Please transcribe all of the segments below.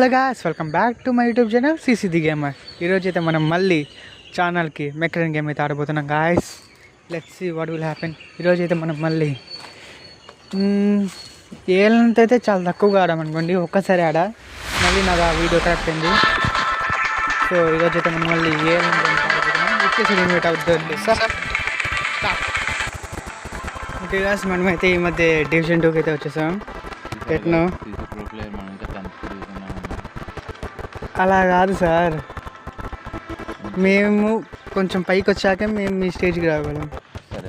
Hello guys, welcome back to my YouTube channel CCD gamer. ఈరోజు అయితే మనం మళ్ళీ ఛానల్కి మెక్లెన్ గేమ్ అయితే ఆడబోతున్నాం guys. Let's see what will happen. ఈరోజు అయితే మనం మళ్ళీ ఏళ్ళంత అయితే చాలా తక్కువగా ఆడామనుకోండి, ఒక్కసారి ఆడ మళ్ళీ నాకు ఆ వీడియో కరెక్ట్ అయింది. సో ఈరోజు అయితే మనం మళ్ళీ ఏళ్ళంత ఆడబోతున్నాం. వచ్చేసి ఇన్వైట్ అవుతుంది సార్. ఓకే గాయ్స్, మనమైతే ఈ మధ్య డివిజన్ 2కి అయితే వచ్చేసాం. ఎట్నో అలా కాదు సార్, మేము కొంచెం పైకి వచ్చాక మేము మీ స్టేజ్కి రాగలం.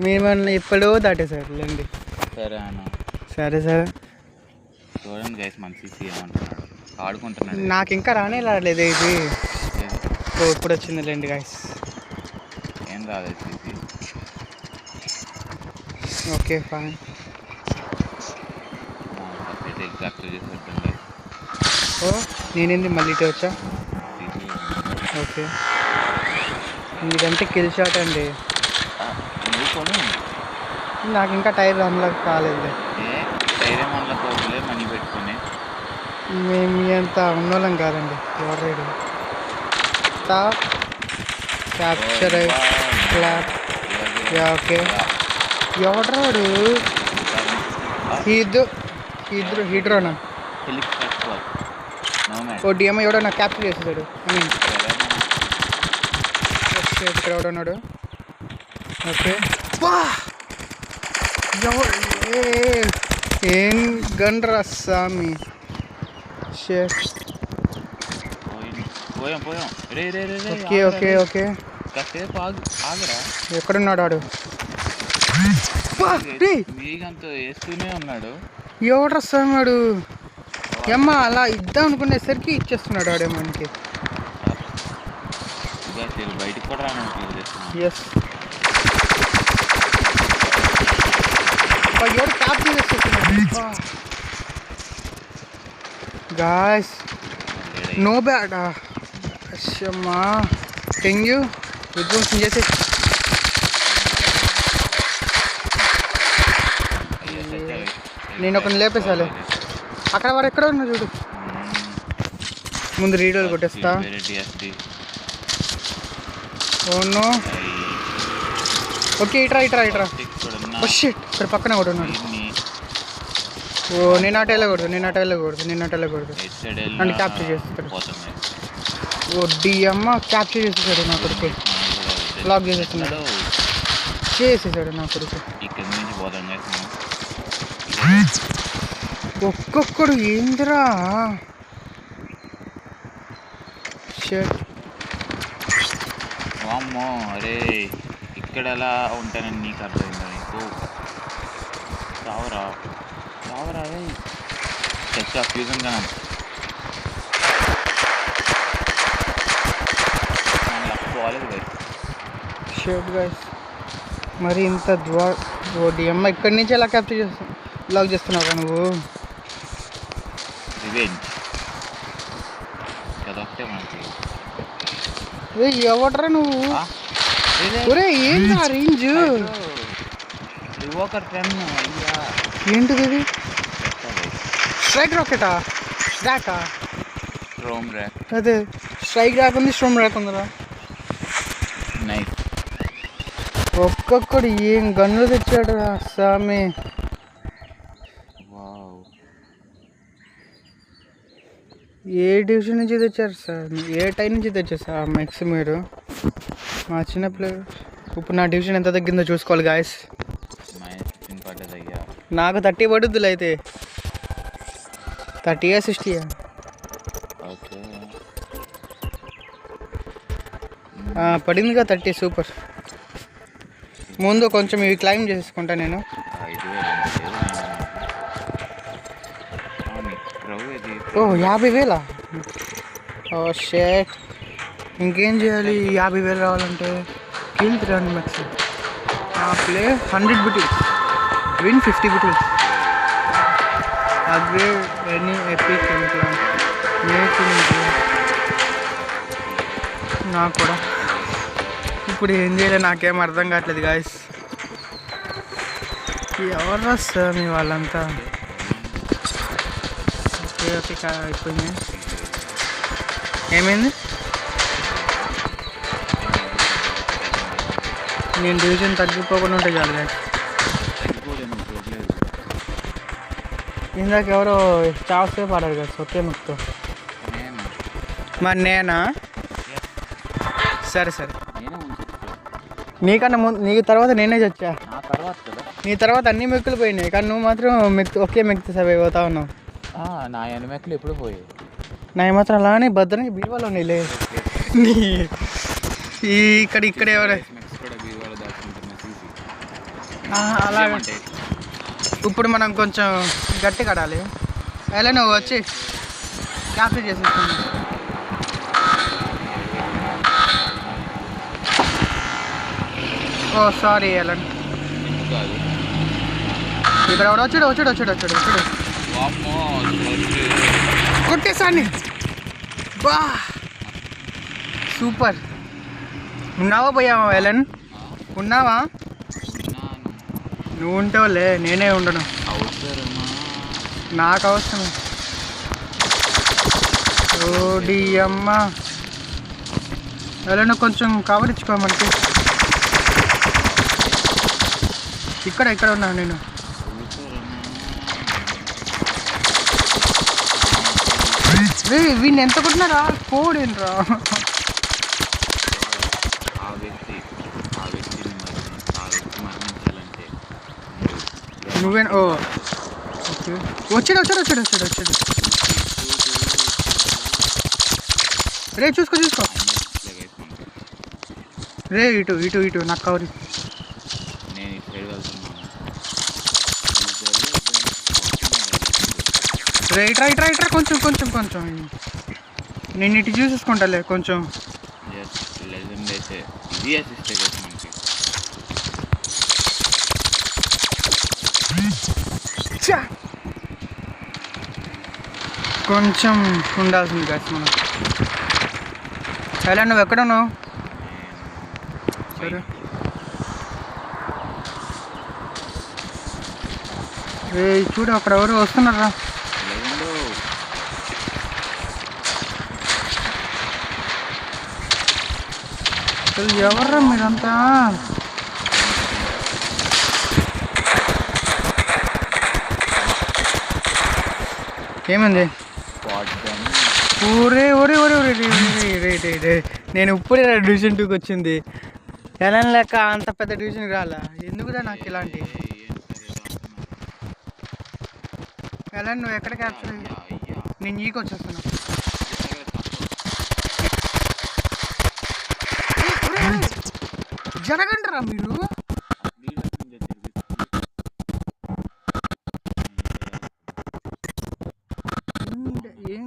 మేమన్నా ఎప్పుడో దాటేసారులేండి. సరే అన్న, సరే సార్. చూడండి గైస్, మంచి ఏమంటున్నాడు, ఆడుకుంటున్నాడు. నాకు ఇంకా రాలేదు ఇది. ఓ ఇప్పుడు వచ్చిందిలేండి గైస్. ఏం రాలేదు సీసీ. Okay fine. ఎగ్జాక్ట్ చేసి ఓ నేనేంది మళ్ళీ ఇటే వచ్చా. ఓకే, ఇదంటే కిల్ షాట్ అండి. నాకు ఇంకా టైర్ అన్లాక్ కాలేదు. టైర్ అన్లాక్ మనీ పెట్టుకుని మేము అంత ఉన్నోళ్ళం కాదండి. ఎవరైడు క్యాప్చర్ క్లాప్. ఓకే, ఎవడ్రాడు? ఇద్దరు హీడ్రోనా? ఓ డిఎం ఎవడో నాకు క్యాప్చర్ చేసేసాడు. ఇక్కడ ఎవడున్నాడు? ఓకే, ఏం గన్ రా స్వామి. ఓకే ఓకే ఓకే, ఎక్కడున్నాడు వాడు? వేస్తూనే ఉన్నాడు. ఎవడ్రా స్వామి వాడు? ఏమ్మ అలా ఇద్దాం అనుకునేసరికి ఇచ్చేస్తున్నాడు వాడే మనకి. బయటికి కూడా ఎస్, ఎవడు క్యాప్ చేసేస్తున్నాడు. Guys no bad. అమ్మా టెంగ్యూ విధ్వంసం చేసే. నేను ఒకరిని లేపేసాలే. అక్కడ వాడు ఎక్కడ ఉన్నా చూడు. ముందు రీడోలు కొట్టేస్తా. ఓనో ఓకే, ఇట్రా ఓ షిట్, ఇక్కడ పక్కన కూడా ఉన్నాడు. ఓ నేను అటు వెళ్ళకూడదు నన్ను క్యాప్చర్ చేస్తాడు. ఓ డిఎమ్మ క్యాప్చర్ చేసేసాడు నా కొడుకు. లాక్ చేసేసాడు నా కొడుకు. ఒక్కొక్కడు ఏందిరా. వామ్మో, అరే ఇక్కడ ఎలా ఉంటానని నీకు అర్థమైందా? నీకు రావరా టచ్ ఆఫ్ ఫ్యూజన్ గా మరి ఇంత ఓడి అమ్మ ఇక్కడి నుంచి ఎలా క్యాప్చర్ లాక్ చేస్తున్నావు నువ్వు? ఎవడరా నువ్వు? ఒరే ఏంటి ఆ రేంజ్? ఏంటిది ఇది? స్ట్రైక్ రాకెటా? ర్యాకా? అదే స్ట్రైక్ ర్యాక్ ఉంది, స్ట్రోమ్ ర్యాక్ ఉందిరా. ఒక్కొక్కడు ఏం గన్నులు తెచ్చాడు రా స్వామి. ఏ డివిజన్ నుంచి తెచ్చారు సార్? ఏ టైం నుంచి తెచ్చారు సార్ మెక్స్ మీరు? మా చిన్న ప్లేయర్. ఇప్పుడు నా డివిజన్ ఎంత తగ్గిందో చూసుకోవాలి గాయస్. నాకు 30 పడుద్దులు అయితే. 30 60 పడిందిగా 30. సూపర్. ముందు కొంచెం ఇవి క్లైమ్ చేసుకుంటా నేను. ఓ 50,000. ఓ షేట్, ఇంకేం చేయాలి? 50,000 రావాలంటే kill 300 mechs, play 100 battles, win 50 battles, upgrade any epic implant, making. నాకు కూడా ఇప్పుడు ఏం చేయాలి నాకేం అర్థం కావట్లేదు గాయస్. ఎవరు వస్తారు మీ వాళ్ళంతా? ఓకే అయిపోయింది. ఏమైంది? నేను డివిజన్ తగ్గిపోకుండా ఉంటే చాలు కదా. ఇందాక ఎవరో చావసే పాడారు కదా సొక్కే ముక్తో. మరి నేనా? సరే సరే, నీకన్నా ముందు నీకు తర్వాత నేనే చచ్చా. నీ తర్వాత అన్ని మెక్కులు పోయినాయి కానీ నువ్వు మాత్రం ఒకే మెక్కి సభ పోతా ఉన్నావు. నా ఎనిమెక్కులు ఎప్పుడు పోయాయి? నా మాత్రం అలానే భద్రంగా బీరువాలో నీలే. ఇక్కడ ఎవరు అలా. ఇప్పుడు మనం కొంచెం గట్టి కడాలి. ఎలా నువ్వు వచ్చి క్యాప్చర్ చేసేస్తుంది. ఓ సారీ ఎలా ఇక్కడ ఎవడు వచ్చాడు కొట్టేసాన్ని. బా సూపర్. ఉన్నావా పోయావా ఎలన్? ఉన్నావా? నువ్వు ఉంటావులే, నేనే ఉండను. నాకు అవసరం. ఓడి అమ్మ ఎలన్ కొంచెం కవర్ ఇచ్చుకో మనకి. ఇక్కడ ఉన్నాను నేను. వీడిని ఎంత కొట్టినారా? కోడేనరా నువ్వే. ఓ ఓకే, వచ్చాడు. రే చూసుకో రే. ఇటు నాకు కవర్. రే ఇట్రా కొంచెం నేను ఇటు చూసేసుకుంటాలే కొంచెం. కొంచెం ఉండాల్సింది కదా మనం. చాలా నువ్వు ఎక్కడ ఉన్నావు? సరే రే చూడు అక్కడ ఎవరు వస్తున్నారా? అసలు ఎవర్రా మీరంతా? ఏమైంది? ఊరే నేను ఇప్పుడే డివిజన్ 2కి వచ్చింది. ఎలా లెక్క అంత పెద్ద డివిజన్కి రాలా? ఎందుకురా నాకు ఇలాంటి? ఎలా నువ్వు ఎక్కడ క్యాప్చర్? నేను ఈకి వచ్చేస్తున్నా. జరగండిరా మీరు. ఏం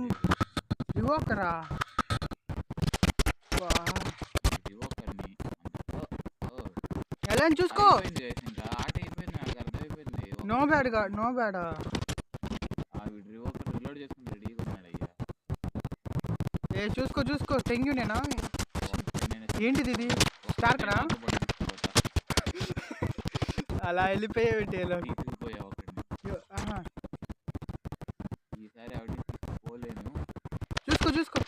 యువకరా? ఎలా చూసుకో. No bad. ఏ చూసుకో తెంగ్యూ. నేనా ఏంటిది ఇది? స్టార్క్ రా? అలా వెళ్ళిపోయావు. చూసుకో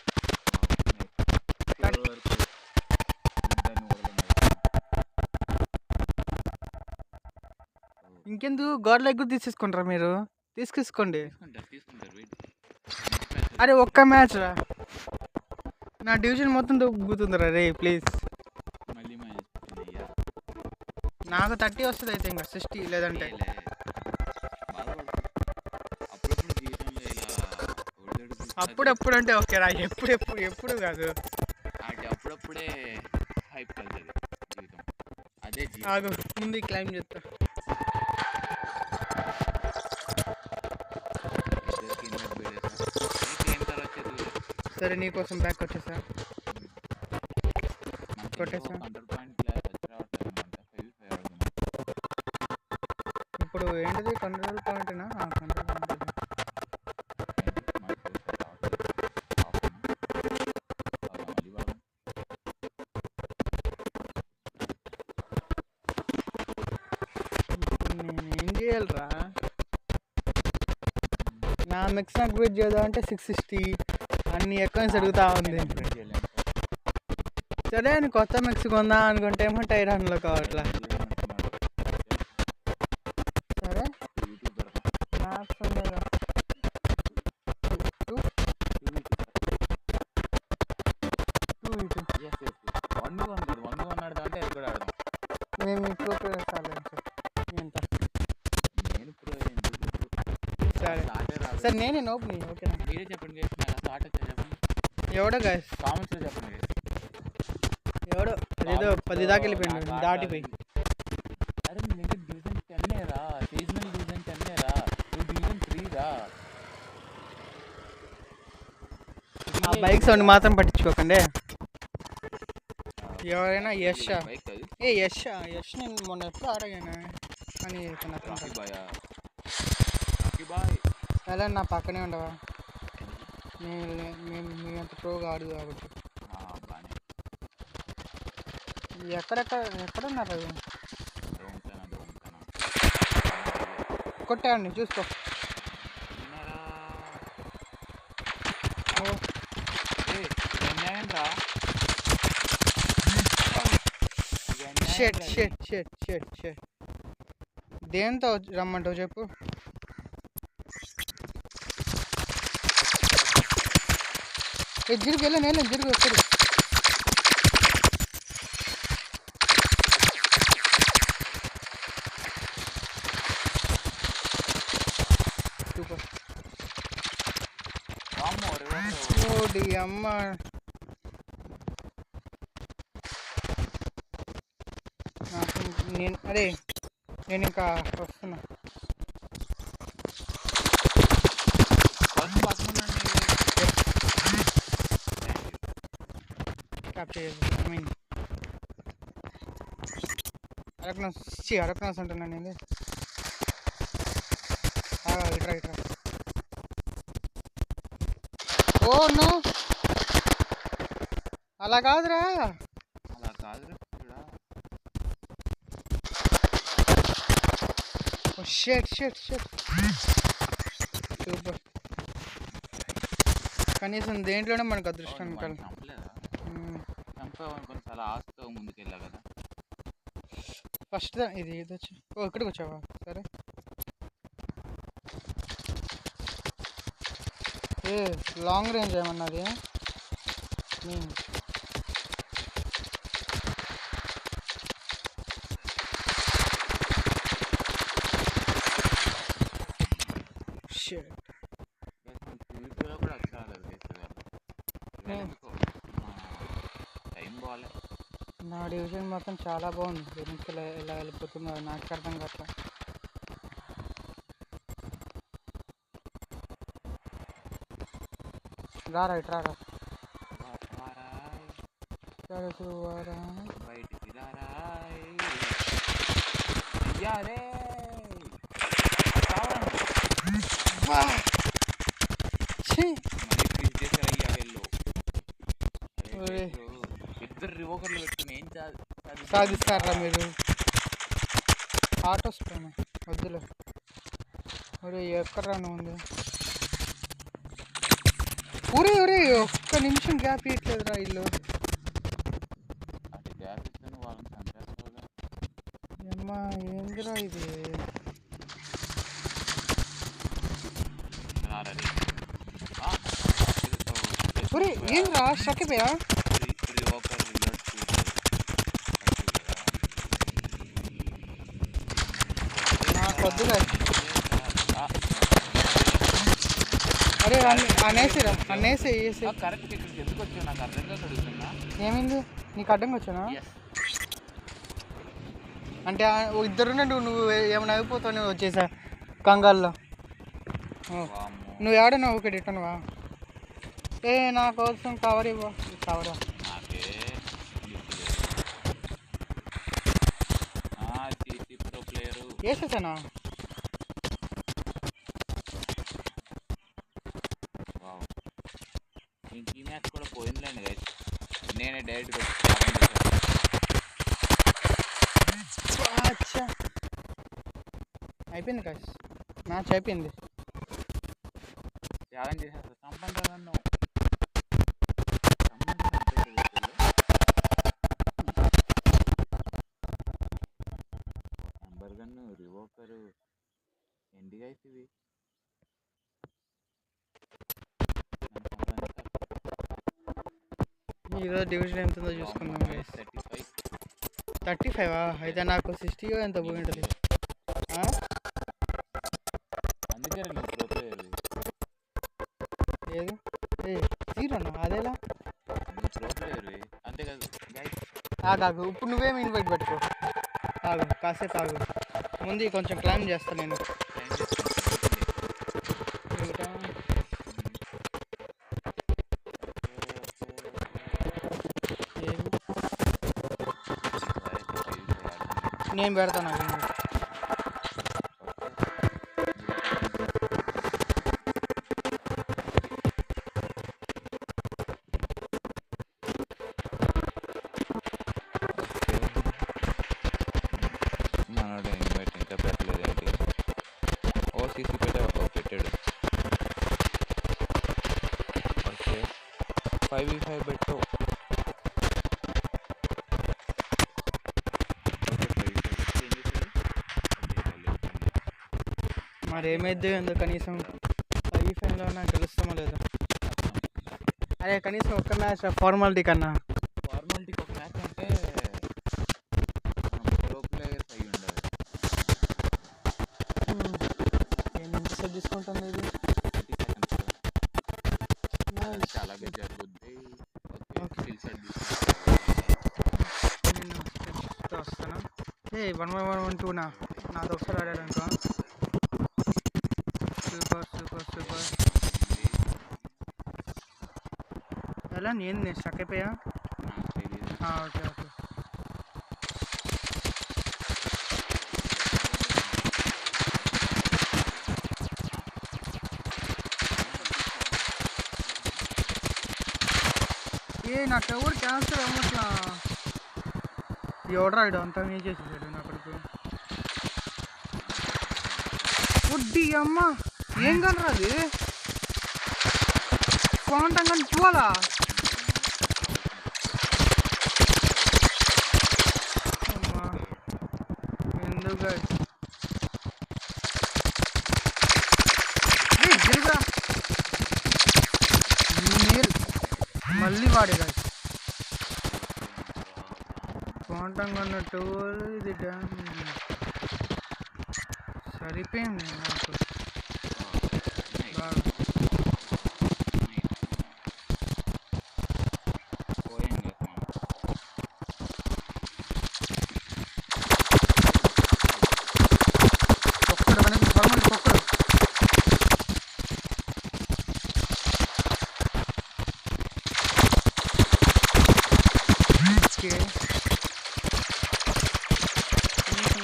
ఇంకెందుకు గోడలు ఎగ్గురు తీసేసుకుంటారా మీరు? తీసుకోండి. అరే ఒక్క మ్యాచ్ రా, నా డివిజన్ మొత్తం దొబ్బుతుందిరా రే ప్లీజ్. నాకు 30 వస్తుంది అయితే, ఇంకా 60 లేదంటే. అప్పుడప్పుడు అంటే ఓకే రా, ఎప్పుడు కాదు. అప్పుడప్పుడే హైప్ కలుగుతుంది జీవితం. అదే ఆగు ముందు క్లైమ్ చేస్తా. సరే నీకోసం బ్యాక్ వచ్చేసా. కొట్టేసా. ఇప్పుడు ఏంటిది? కంట్రోల్ పాయింట్నా? Control point. ఏం చేయాలరా? నా మెక్స్ అప్గ్రేడ్ చేద్దామంటే 660, నీ అకౌంట్స్ అడుగుతా ఉంది. అప్గ్రేడ్ చేయలేను. సరే అని కొత్త మిక్స్ కొందా అనుకుంటే ఏమో టైర్ అన్లో కావట్లా. సరే యూట్యూబ్ పెడతా. మ్యాప్స్ ఉండేదా టూ ఇటు Yes, yes, yes. 1v1 కాదు, 1v1 ఆడదాం అంటే అది కూడా ఆడదాం. మేము ఇప్పుడు చాలు ఎంత నేను ప్రో ఏంటి? సరే ఆటే రాదు. సరే నేనే నోపు నీ ఓకేనా. మీరే చెప్పండి guys, నాకు అసలు ఆట వచ్చా చెప్పండి. ఎవడో గాయస్ కామెంట్స్ లో చెప్పండి guys. ఎవడో అదేదో 10 దాకా వెళ్ళిపోయింది నాకు ఆట దాటిపోయి. రాదు. అరే నీ దగ్గర డివిజన్ 10 రా, సీజనల్ డివిజన్ 10 రా, నువ్వు డివిజన్ 3 రా. ఆ బైక్ సౌండ్ మాత్రం పట్టించుకోకండి. ఎవరైనా యష్ బైక్ అది యష్ నేను మొన్న ఎప్పుడు ఆడగాను అని రాకీ బాయ్. రాకీ బాయ్ ఎలా నా పక్కనే ఉండవా. మేము మీ అంత ప్రోగా ఆడు కాబట్టి. బానే ఎక్కడున్నారు అది దొంగతనం. కొట్టాడు చూసుకో. షెట్ షెట్ షెట్ షెట్ షెట్ దేంతో రమ్మంటావు చెప్పు. జిరుగు వెళ్ళి నేను జిరుగు వస్తుంది. సూపర్ ఓడి అమ్మ. నేను ఇంకా వస్తున్నా. అరకనాస్ అంటున్నాను నేను. ఇట్రా ఓ నో అలా కాదురా. షెట్ సూపర్. కనీసం దేంట్లోనే మనకు అదృష్టం కాదు. ఫస్ట్ ఇది వచ్చి ఇక్కడికి వచ్చావా. సరే లాంగ్ రేంజ్ ఏమన్నది. నా డివిజన్ మొత్తం చాలా బాగుంది. వెనక్కి ఎలా వెళ్ళిపోతుందో నాకు అర్థం కావట్లా. రారా ఇటు రారా. ఇద్దరు రివోకర్లు పెట్టుకుని ఏం సాధిస్తారా మీరు. ఆటోస్ పైన వద్దులే. ఒరే ఎక్కడ ఉంది. ఒరే ఒక్క నిమిషం గ్యాప్ ఇవ్వట్లేదురా ఇల్లు. అమ్మా ఏందిరా ఇది. ఒరే ఏంద్రా స్ట్రక్ అయిపోయా. నాకు వద్దురా. అరే అనేసి ఏమైంది నీకు అడ్డంగా వచ్చానా. అంటే ఇద్దరు నువ్వు ఏమైనా అయిపోతావు. నువ్వు వచ్చేసా కంగాల్లో. నువ్వు ఏడన్నా ఒకటి ఇట్టనువా. నా కోసం కవర్ ఇవ్వ. కవరా వేసేసానా. ఈ మ్యాచ్ కూడా పోయిందండి గైస్. నేనే డైరెక్ట్ అయిపోయింది గైస్. మ్యాచ్ అయిపోయింది. ఛాలెంజ్ చేసేస్తా. చంపండి నన్ను. పవర్ గన్ రివోకరు ఎండి గైస్ ఇవి ఈరోజు డివిజన్ ఎంత ఉందో చూసుకుందాం గైస్. 35 అయితే నాకు 60 ఎంత పోయి ఉంటుంది. అందుకే నువ్వు ప్రో ప్లేయర్ ఏది జీరోనా అదేలా నువ్వు ప్రో ప్లేయర్ అంతే కదా గైస్. ఆగాగు ఇప్పుడు నువ్వేమి ఇన్వైట్ పెట్టుకో. ఆగు కాసేపు ఆగు, ముందు కొంచెం క్లైమ్ చేస్తాను నేను. నేను పెడతాను మనోడు ఇన్వైట్ ఇంకా పెట్టలేదు ఏంటి? ఓ సీసీ పెట్టాడు. ఓకే 5v5 పెట్టు. మరి ఏమైద్ది ఎందుకు కనీసం 5v5లో నాకు గెలుస్తామో లేదో. అరే కనీసం ఒక్క మ్యాచ్ ఫార్మాలిటీ కన్నా. ఫార్మాలిటీకి ఒక మ్యాచ్ అంటే ప్రో ప్లేయర్స్ అయ్యి ఉండదు. నేను ఎంతసేపు తీసుకుంటాను ఇది? 30 seconds చాలా బిజీ అయిపోద్ది. ఓకే స్కిల్ సెట్ నేను వస్తానా? 1-1-1-2 నాతో ఒకసారి ఆడాడు అనుకో. సూపర్ ఎలా నేను స్టక్ అయిపోయా. ఓకే నాకు ఎవరు క్యాన్సర్ అవ్వట్లా. ఎవడరాడు అంతా ఏం చేసేసాడు నా కొడుకు. వడ్డీ అమ్మ ఏం కలరా అది? క్వాంటం కానీ పోవాలా? అమ్మా ఎందుకు జరుగురా మళ్ళీ వాడే కాదు. క్వాంటం కన్నా టూల్ ఇది సరిపోయింది నాకు బాగా. ఒక్కడు మనకి ఫార్మల్ ఒక్కడు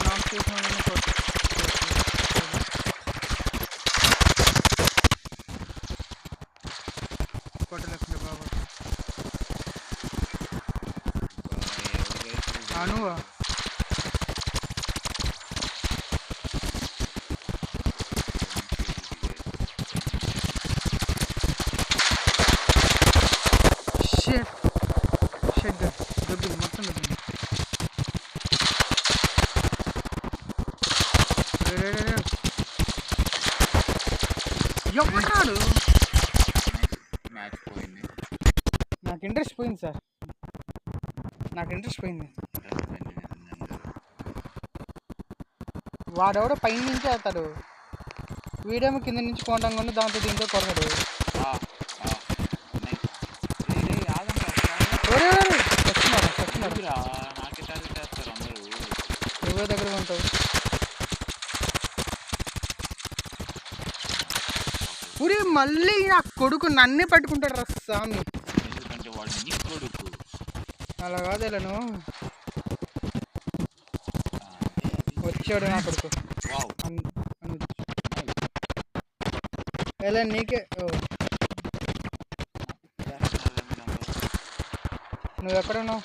నాకు చేసిన కొట్టలేకుండా బాబా నువ్వా షెడ్ దొబ్బింది మొత్తం దొబ్బింది. ఎవడాడు? మ్యాచ్ పోయింది. నాకు ఇంట్రెస్ట్ పోయింది సార్, నాకు ఇంట్రెస్ట్ పోయింది. వాడెవడో పైన నుంచి వెళ్తాడు, వీడేమో కింద నుంచి కొంటాం కానీ దాంతో దీంతో కొడతాడు. నువ్వే దగ్గర ఉంటావు. ఊరి మళ్ళీ నా కొడుకు నన్నే పట్టుకుంటాడు రా స్వామి. అలా కాదు ఎలాను వచ్చాడు నా కొడుకు. ఎలా నీకే నువ్వు ఎక్కడున్నావు?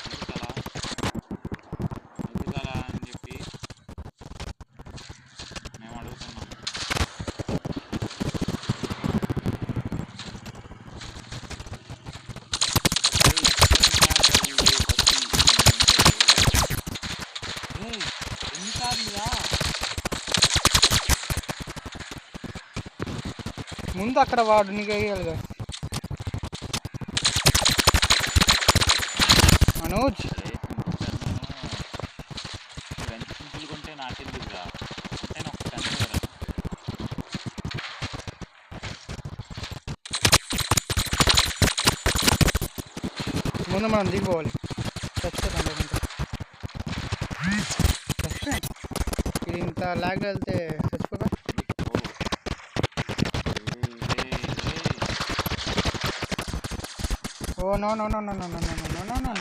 ముందు అక్కడ వాడు నీకు వేయాలిగా మనోజ్. ఎంత సింపుల్గా ఉంటే నాకెందుకురా అంటే నాకు టెన్ కదా. ముందు మనం దిగిపోవాలి. ఇది ఇంత లాగ్ వెళ్తే చచ్చిపోగా. Oh no no no no no no no no no no.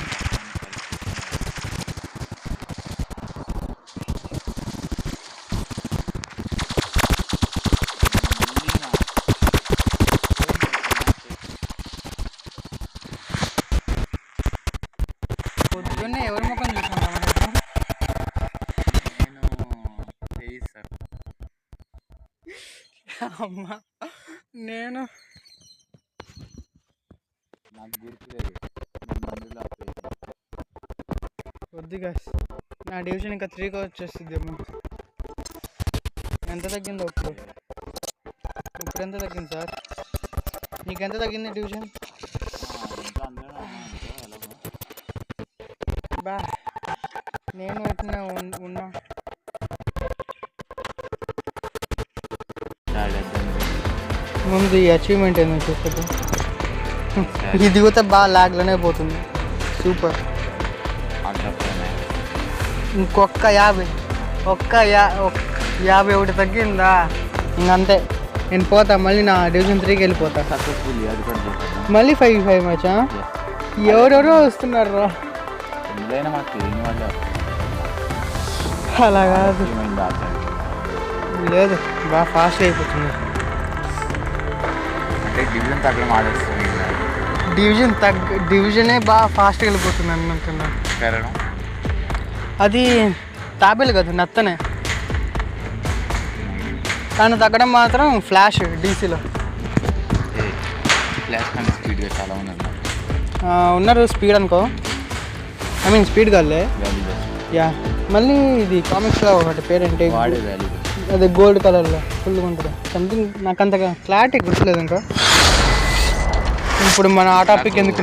పొద్దున్నే ఎవరి ముఖం చూసుకుంటాం అమ్మా. నేను నాకు గుర్తులేదు కొద్దిగా నా డివిజన్ ఇంకా 3కి వచ్చేస్తుందేమో. ఎంత తగ్గిందో ఇప్పుడు ఎంత తగ్గింది సార్? నీకు ఎంత తగ్గింది డివిజన్? బా నేను ఎట్లా ఉన్నా. ముందు ఈ అచీవ్మెంట్ ఏందో చూస్తే ఇది కూడా బాగా లాగ్లోనే పోతుంది. సూపర్. ఇంకొక్క 50 ఒకటి తగ్గిందా ఇంకంతే. నేను పోతా మళ్ళీ నా డివిజన్ 3కి వెళ్ళిపోతా. మళ్ళీ 5 మ్యాచా? ఎవరెవరో వస్తున్నారు రా. అలా కాదు, లేదు బాగా ఫాస్ట్ అయిపోతుంది. డివిజనే బాగా ఫాస్ట్గా వెళ్ళిపోతుంది అనుకుంటున్నా. అది తాబేలు కదా, నత్తనే. కానీ తగ్గడం మాత్రం ఫ్లాష్ డీసీలో ఉన్నారు. స్పీడ్ అనుకో, ఐ మీన్ స్పీడ్ కాదులే. యా మళ్ళీ ఇది కామిక్స్లో ఒకటి పేరేంటి, అదే గోల్డ్ కలర్లో ఫుల్గా ఉంటుంది సంథింగ్. నాకు అంతగా క్లారిటీ గుర్తులేదు ఇంకా. ఇప్పుడు మన ఆ టాపిక్ ఎందుకు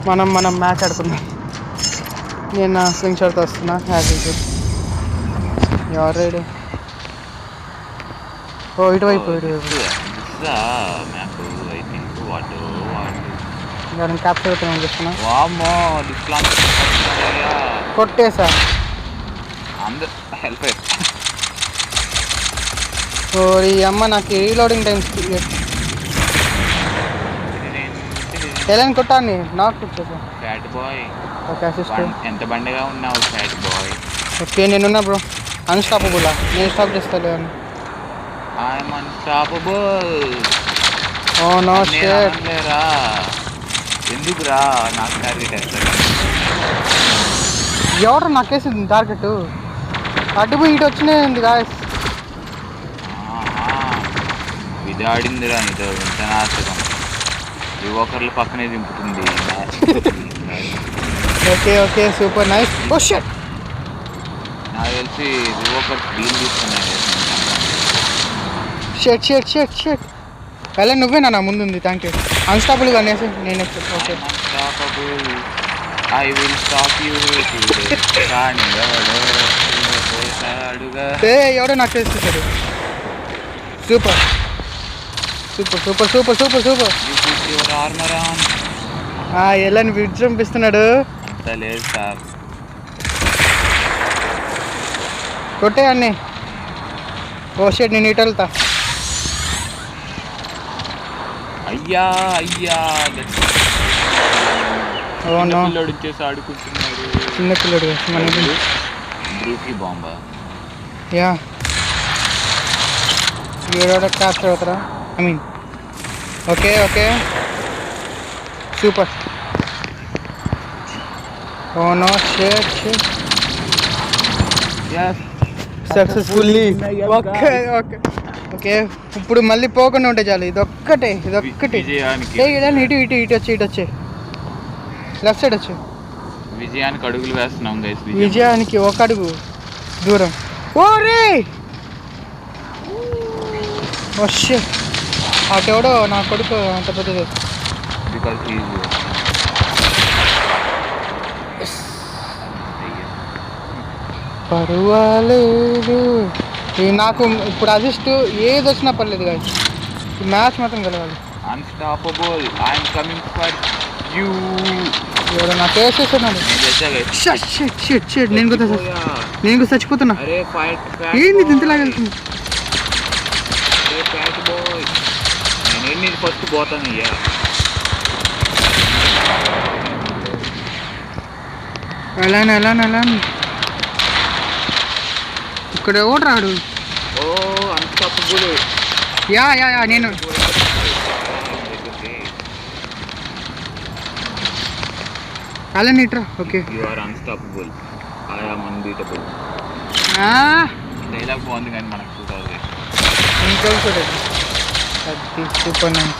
మనం మ్యాచ్ ఆడుకుందాం. నేను నా స్వింగ్ షాట్తో వస్తున్నా. ఎవరు రైడు? ఓ ఇటువైపు క్యాప్చర్ అవుతున్నాను చెప్తున్నా. కొట్టేసా. ఓ ఈ అమ్మ నాకు రీలోడింగ్ టైం ఎలాని కొట్టాను నాకు కూర్చోసా. Okay assist. ఎంత బండిగా ఉన్నావు ఫ్యాట్ బాయ్. ఓకే నేనున్నా బ్రో. అన్స్టాపబుల్. నేను స్టాప్ చేస్తాను అని. I'm unstoppable. Oh no shit. ఎందుకురా నాకు టార్గెట్ వేస్తాడు? ఎవరు నాకేసింది టార్గెట్? అడ్డుపోయి ఇటు వచ్చినాయి గాయస్. ఇది ఆడిందిరా నీతో ఎంత నాశకం. యువకర్లు పక్కనే దింపుతుంది. Okay okay super nice. Oh shit. నాకు తెలిసి యువకర్ డీల్ తీసుకున్నాయి. Shit shit shit shit. అలా నువ్వేనా నా ముందు ఉంది? Thank you. అన్స్టాపబుల్ అనేసి నేను okay. I will stop you. ఎవడో నాకు చేసేసాడు. Super super super super super super. ఎలాని విజృంభిస్తున్నాడు. అంత లేదు సార్. కొట్టే అన్నీ. ఓ షిట్ నేను ఇటు వెళ్తా. అయ్యా అయ్యా పిల్లడు వచ్చేసి ఆడుకుంటున్నాడు. చిన్న పిల్లడు బ్రూకి బాంబా. యా ఎవడో క్యాప్చర్ అవుతారా? I mean okay okay super. Oh no shit shit. Successfully. Okay okay okay ఇప్పుడు మళ్ళీ పోకుండా ఉంటే చాలు. ఇదొక్కటే ఇటు ఇటు ఇటు వచ్చి ఇటు వచ్చి లెఫ్ట్ సైడ్ వచ్చి విజయానికి అడుగులు వేస్తున్నాం గైస్. విజయానికి ఒక అడుగు దూరం. ఓ రే వచ్చే అటెవడో నా కొడుకు అంత పెద్దది. బికాస్ పర్వాలేదు ఈ నాకు ఇప్పుడు అసిస్ట్ ఏది వచ్చినా పర్లేదు కాదు, ఈ మ్యాచ్ మాత్రం గెలవాలి. Unstoppable I'm coming for you. ఎవడో నాకు వేసేస్తున్నాడు. నేను కూడా చచ్చిపోతున్నా. ఏంది ఇంతలాగా వెళ్తుంది? నేను ఫస్ట్ పోతాను. ఎలా ఇక్కడ ఎవడు రాడు. ఓ అన్స్టాపబుల్. యా నేను అలా నీట్రా. Okay you are unstoppable, I am unbeatable. Dialogue బాగుంది కానీ మనకు సూట్ అవుతుంది. Super nice.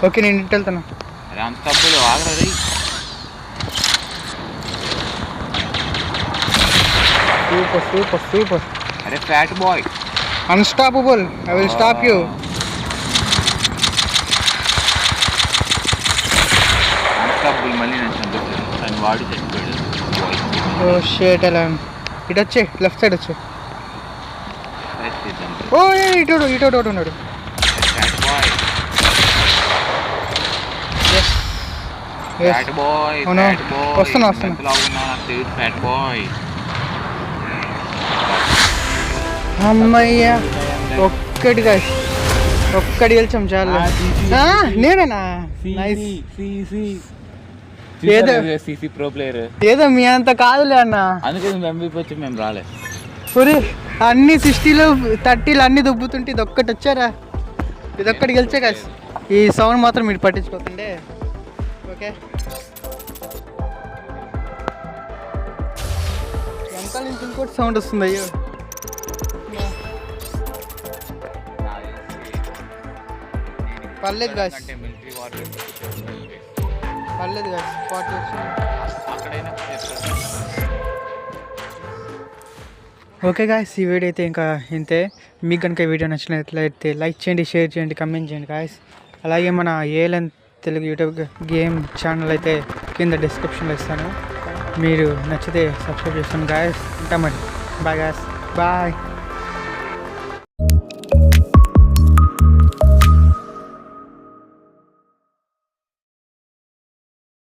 ఓకే నేను ఇంటి వెళ్తాను. అరే అన్స్టాపబుల్ ఆగరా రే. సూపర్. అరే fat bye unstoppable, I will stop you. Unstoppable మళ్ళీ నేను చంపుతాను కానీ వాడు చచ్చిపోయాడు. ఓ షేట్. ఎలా ఇటు వచ్చే, లెఫ్ట్ సైడ్ వచ్చే. ఓ ఇటు ఉన్నాడు. Fat boy. Fat boy. వస్తున్నా. Fat boy. అమ్మయ్యా ఒక్కటి గెలిచాం చాలు. నేనేనా? ఏదో మీ అంత కాదులే అన్న. అందుకే మేము రాలే. అన్ని 60లు 30లు అన్ని దుబ్బుతుంటే ఇదొక్కటి వచ్చారా? ఇదొక్కటి గెలిచే కదా. ఈ సౌండ్ మాత్రం మీరు పట్టించుకోకండి. ఓకే వెనకాల నుంచి ఇంకోటి సౌండ్ వస్తుంది. అయ్యో పర్లేదు గాయస్. ఓకే గాయస్, ఈ వీడియో అయితే ఇంకా ఇంతే. మీకు కనుక ఈ వీడియో నచ్చినట్లయితే లైక్ చేయండి, షేర్ చేయండి, కమెంట్ చేయండి గాయస్. అలాగే మన ALN Telugu YouTube game channel అయితే కింద డిస్క్రిప్షన్లో ఇస్తాను. మీరు నచ్చితే సబ్స్క్రైబ్ చేస్తాను గాయస్. ఉంటా మరి. Bye guys, bye.